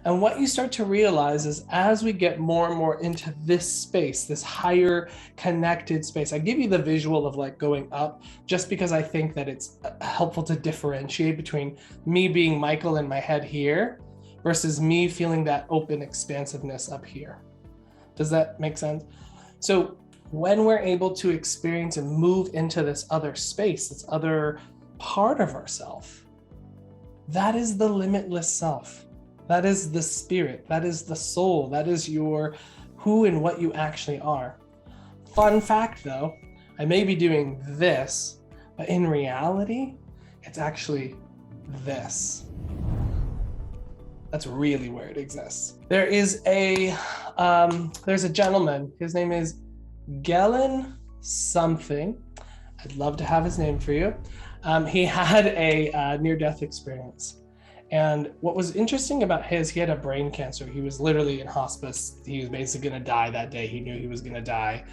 And what you start to realize is as we get more and more into this space, this higher connected space, I give you the visual of like going up just because I think that it's helpful to differentiate between me being Michael in my head here versus me feeling that open expansiveness up here. Does that make sense? So when we're able to experience and move into this other space, this other part of ourself, that is the limitless self. That is the spirit. That is the soul. That is your who and what you actually are. Fun fact though, I may be doing this, but in reality, it's actually this. That's really where it exists. There's a gentleman, his name is Galen something. I'd love to have his name for you. He had a near-death experience. And what was interesting about he had a brain cancer. He was literally in hospice. He was basically gonna die that day. He knew he was gonna die.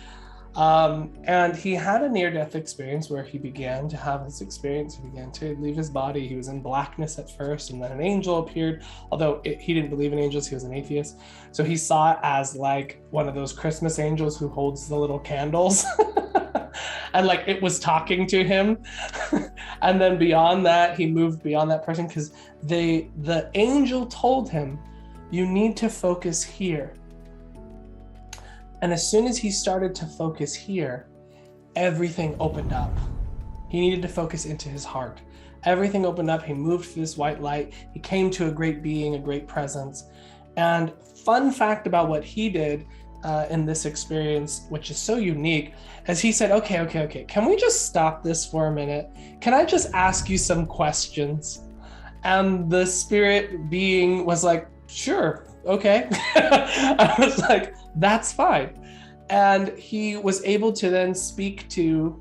And he had a near-death experience where he began to have this experience. He began to leave his body. He was in blackness at first, and then an angel appeared. Although he didn't believe in angels, he was an atheist. So he saw it as like one of those Christmas angels who holds the little candles. And like it was talking to him. And then beyond that, he moved beyond that person because the angel told him, you need to focus here. And as soon as he started to focus here, everything opened up. He needed to focus into his heart. Everything opened up. He moved through this white light. He came to a great being, a great presence. And fun fact about what he did in this experience, which is so unique, as he said, okay, can we just stop this for a minute? Can I just ask you some questions? And the spirit being was like, sure, okay. I was like, that's fine. And he was able to then speak to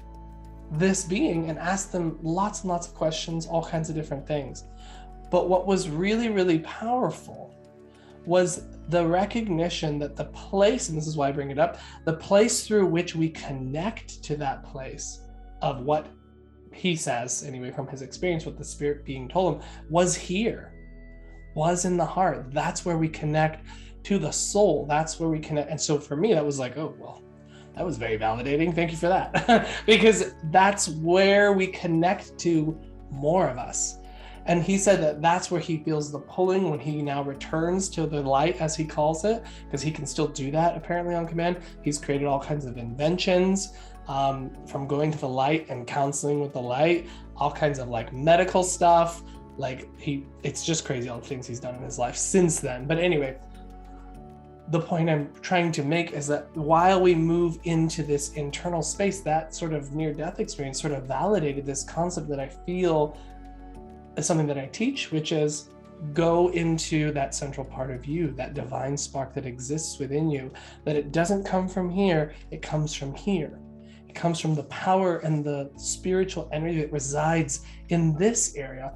this being and ask them lots and lots of questions, all kinds of different things. But what was really, really powerful was the recognition that the place, and this is why I bring it up, the place through which we connect to that place of what he says, anyway, from his experience, what the spirit being told him was here, was in the heart. That's where we connect to the soul. That's where we connect. And so for me, that was like, oh, well, that was very validating. Thank you for that. Because that's where we connect to more of us. And he said that that's where he feels the pulling when he now returns to the light, as he calls it, because he can still do that apparently on command. He's created all kinds of inventions from going to the light and counseling with the light, all kinds of like medical stuff. Like it's just crazy all the things he's done in his life since then. But anyway, the point I'm trying to make is that while we move into this internal space, that sort of near-death experience sort of validated this concept that I feel is something that I teach, which is go into that central part of you, that divine spark that exists within you, that it doesn't come from here, it comes from here. It comes from the power and the spiritual energy that resides in this area.